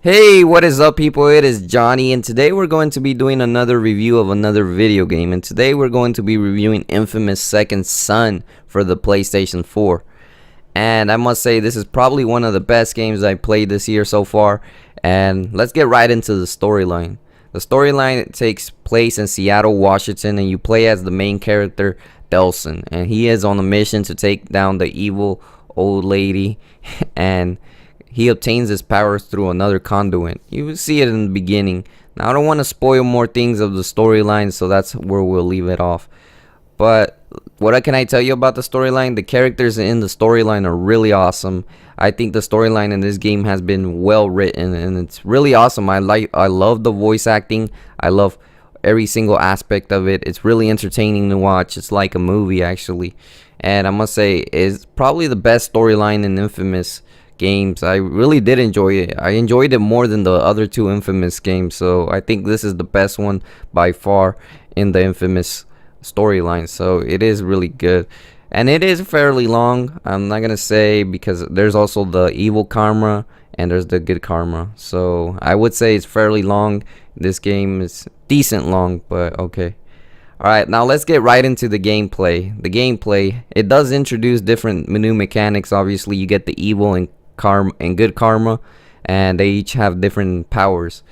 Hey, what is up, people? It is Johnny, and today we're going to be doing another review of another video game. And today we're going to be reviewing Infamous Second Son for the PlayStation 4. And I must say, this is probably one of the best games I played this year so far. And let's get right into the storyline. The storyline takes place in Seattle, Washington, and you play as the main character, Delson. And he is on a mission to take down the evil old lady and he obtains his powers through another conduit. You will see it in the beginning. Now, I don't want to spoil more things of the storyline, so that's where we'll leave it off. But what can I tell you about the storyline? The characters in the storyline are really awesome. I think the storyline in this game has been well written, and it's really awesome. I love the voice acting. I love every single aspect of it. It's really entertaining to watch. It's like a movie, actually. And I must say, it's probably the best storyline in Infamous games. I really did enjoy it. I enjoyed it more than the other two Infamous games, so I think this is the best one by far in the Infamous storyline. So it is really good, and it is fairly long. I'm not gonna say, because there's also the evil karma and there's the good karma, so I would say it's fairly long. This game is decent long, but okay. Alright, now let's get right into the gameplay. The gameplay, it does introduce different new mechanics. Obviously, you get the evil and karma and good karma, and they each have different powers,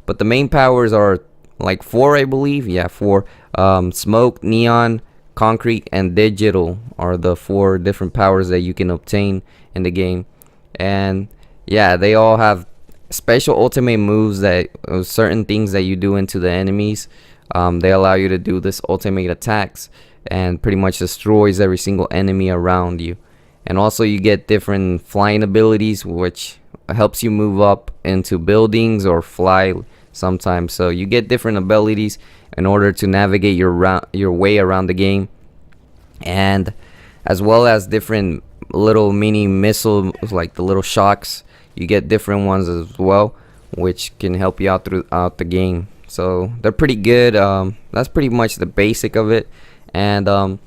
but the main powers are like four, I believe. Yeah, four. Smoke, neon, concrete, and digital are the four different powers that you can obtain in the game. And yeah, they all have special ultimate moves that certain things that you do into the enemies, they allow you to do this ultimate attacks and pretty much destroys every single enemy around you. And also you get different flying abilities, which helps you move up into buildings or fly sometimes. So you get different abilities in order to navigate your way around the game, and as well as different little mini missiles, like the little shocks. You get different ones as well, which can help you out throughout the game. So they're pretty good. That's pretty much the basic of it. And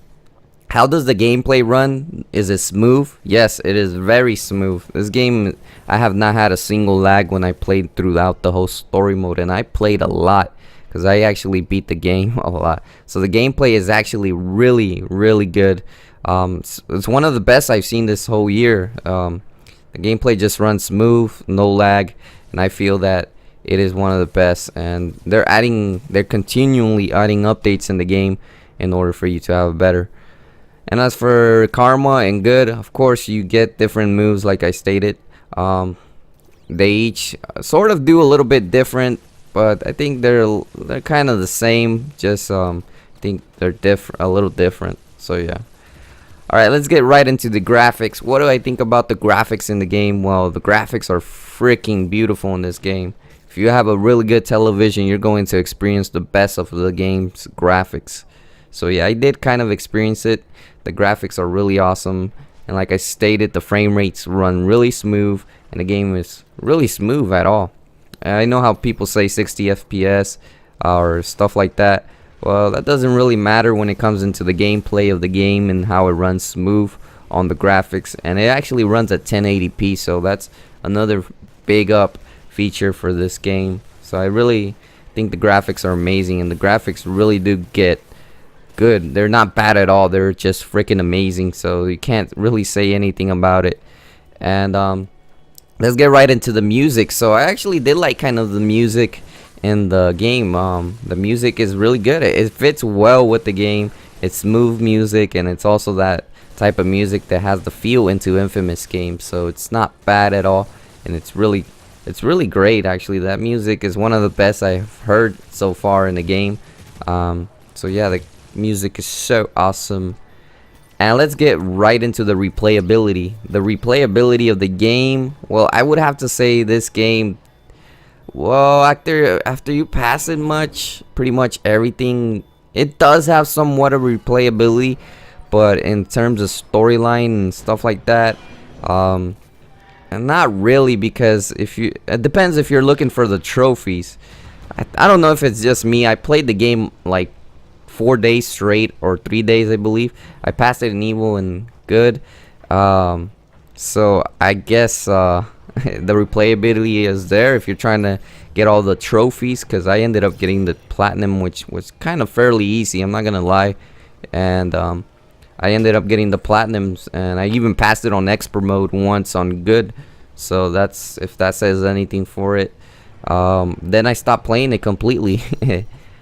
how does the gameplay run? Is it smooth? Yes, it is very smooth. This game, I have not had a single lag when I played throughout the whole story mode, and I played a lot because I actually beat the game a lot. So the gameplay is actually really good. It's one of the best I've seen this whole year. The gameplay just runs smooth, no lag, and I feel that it is one of the best. And they're continually adding updates in the game in order for you to have a better. And as for karma and good, of course, you get different moves, like I stated. They each sort of do a little bit different, but I think they're kind of the same. Just I think they're a little different. So yeah. All right, let's get right into the graphics. What do I think about the graphics in the game? Well, the graphics are freaking beautiful in this game. If you have a really good television, you're going to experience the best of the game's graphics. So yeah, I did kind of experience it. The graphics are really awesome, and like I stated, the frame rates run really smooth, and the game is really smooth at all. I know how people say 60 FPS or stuff like that. Well, that doesn't really matter when it comes into the gameplay of the game and how it runs smooth on the graphics. And it actually runs at 1080p, so that's another big up feature for this game. So I really think the graphics are amazing, and the graphics really do get good. They're not bad at all. They're just freaking amazing, so you can't really say anything about it. And let's get right into the music. So I actually did like kind of the music in the game. The music is really good. It fits well with the game. It's smooth music, and it's also that type of music that has the feel into Infamous games. So it's not bad at all, and it's really great. Actually, that music is one of the best I've heard so far in the game. So yeah, the music is so awesome. And let's get right into the replayability. The replayability of the game, well, I would have to say this game, well, after you pass it pretty much everything, it does have somewhat of replayability, but in terms of storyline and stuff like that, and not really, because it depends if you're looking for the trophies. I don't know if it's just me. I played the game like 4 days straight, or 3 days, I believe. I passed it in evil and good. So I guess the replayability is there if you're trying to get all the trophies, because I ended up getting the platinum, which was kind of fairly easy, I'm not gonna lie. And I ended up getting the platinums, and I even passed it on expert mode once on good. So that's, if that says anything for it. Then I stopped playing it completely.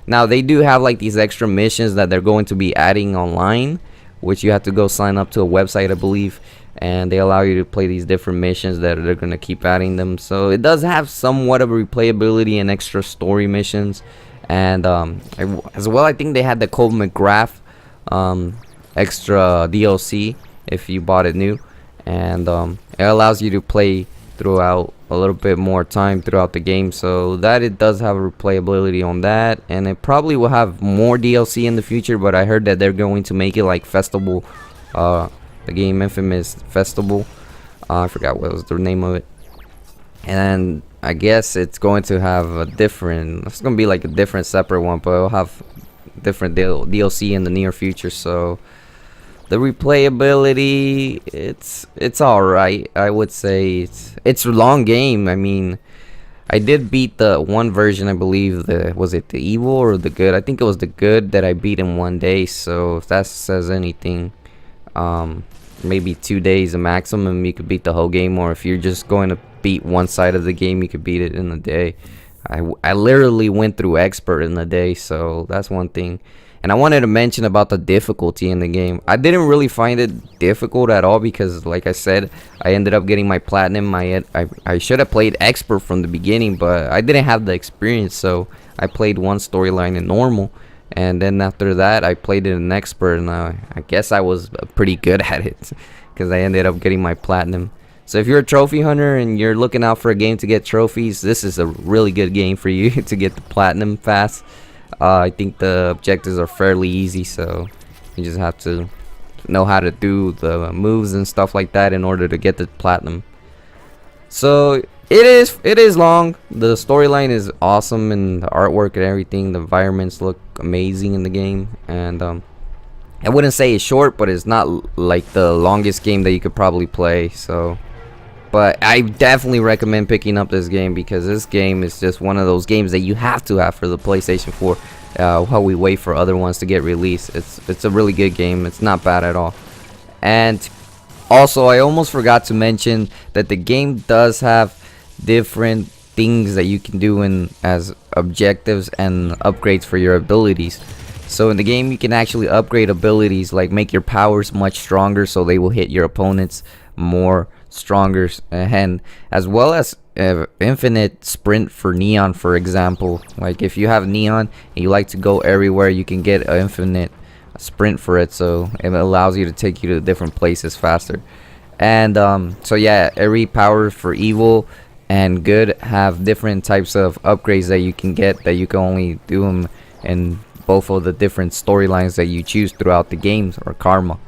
Now they do have like these extra missions that they're going to be adding online, which you have to go sign up to a website, I believe, and they allow you to play these different missions that they're going to keep adding them. So it does have somewhat of a replayability and extra story missions. And as well, I think they had the Cole McGrath extra DLC if you bought it new, and it allows you to play throughout a little bit more time throughout the game, so that it does have a replayability on that. And it probably will have more DLC in the future, but I heard that they're going to make it like Festival, the game Infamous Festival. I forgot what was the name of it, and I guess it's going to have a different, it's going to be like a different separate one, but it'll have different DLC in the near future. So the replayability, it's all right. I would say it's a long game. I mean, I did beat the one version, I believe, was it the evil or the good? I think it was the good that I beat in 1 day. So if that says anything, maybe 2 days a maximum you could beat the whole game, or if you're just going to beat one side of the game, you could beat it in a day. I literally went through expert in a day, so that's one thing. And I wanted to mention about the difficulty in the game. I didn't really find it difficult at all, because like I said, I ended up getting my platinum. I should have played expert from the beginning, but I didn't have the experience, so I played one storyline in normal, and then after that I played it in expert, and I guess I was pretty good at it because I ended up getting my platinum. So if you're a trophy hunter and you're looking out for a game to get trophies, this is a really good game for you to get the platinum fast. I think the objectives are fairly easy, so you just have to know how to do the moves and stuff like that in order to get the platinum. So it is long. The storyline is awesome, and the artwork and everything, the environments look amazing in the game. And I wouldn't say it's short, but it's not like the longest game that you could probably play. So, but I definitely recommend picking up this game, because this game is just one of those games that you have to have for the PlayStation 4 while we wait for other ones to get released. It's a really good game. It's not bad at all. And also, I almost forgot to mention that the game does have different things that you can do as objectives and upgrades for your abilities. So in the game, you can actually upgrade abilities, like make your powers much stronger, so they will hit your opponents more stronger, and as well as infinite sprint for Neon, for example. Like if you have Neon and you like to go everywhere, you can get an infinite sprint for it, so it allows you to take you to different places faster. And so yeah, every power for evil and good have different types of upgrades that you can get, that you can only do them in both of the different storylines that you choose throughout the games, or karma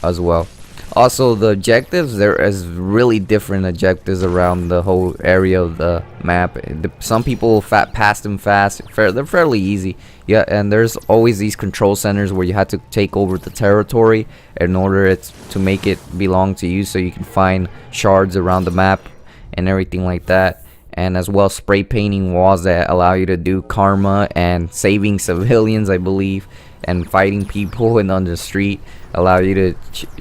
as well. Also, the objectives, there is really different objectives around the whole area of the map. Some people pass them fast. They're fairly easy. Yeah, and there's always these control centers where you have to take over the territory in order to make it belong to you, so you can find shards around the map and everything like that. And as well, spray painting walls that allow you to do karma and saving civilians, I believe, and fighting people on the street allow you to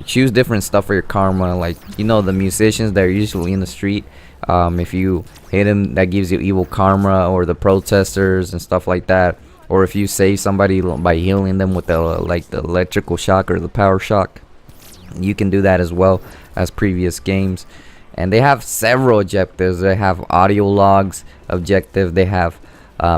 choose different stuff for your karma. Like, you know, the musicians that are usually in the street, if you hit them, that gives you evil karma, or the protesters and stuff like that. Or if you save somebody by healing them with the electrical shock or the power shock, you can do that as well as previous games. And they have several objectives. They have audio logs objective. They have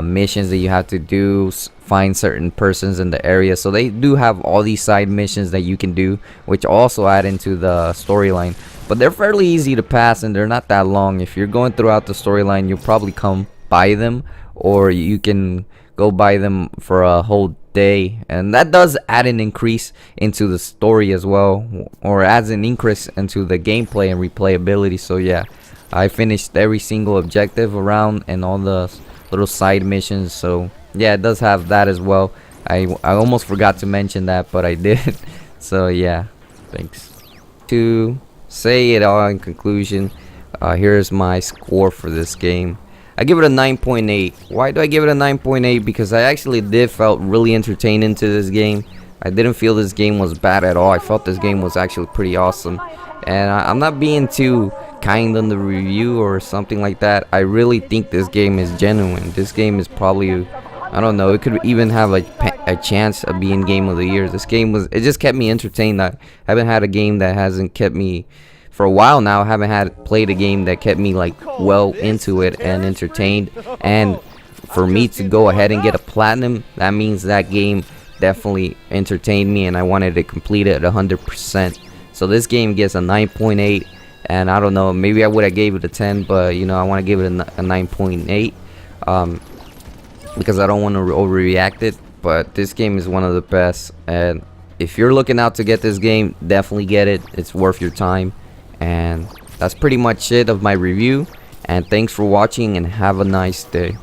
missions that you have to do, find certain persons in the area. So they do have all these side missions that you can do, which also add into the storyline. But they're fairly easy to pass, and they're not that long. If you're going throughout the storyline, you'll probably come by them, or you can go by them for a whole day, and that does add an increase into the story as well, or adds an increase into the gameplay and replayability. So yeah, I finished every single objective around and all the little side missions. So yeah, it does have that as well. I almost forgot to mention that, but I did. So yeah, thanks. To say it all in conclusion, Here's my score for this game. I give it a 9.8. Why do I give it a 9.8? Because I actually did felt really entertained into this game. I didn't feel this game was bad at all. I felt this game was actually pretty awesome. And I'm not being too kind on the review or something like that. I really think this game is genuine. This game is probably, I don't know, it could even have a chance of being game of the year. This game it just kept me entertained. I haven't had a game that hasn't kept me for a while now. I haven't played a game that kept me like well into it and entertained. And for me to go ahead and get a platinum, that means that game definitely entertained me and I wanted to complete it at 100%. So this game gets a 9.8, and I don't know, maybe I would have gave it a 10, but you know, I want to give it a 9.8 because I don't want to overreact it. But this game is one of the best, and if you're looking out to get this game, definitely get it. It's worth your time. And that's pretty much it of my review, and thanks for watching and have a nice day.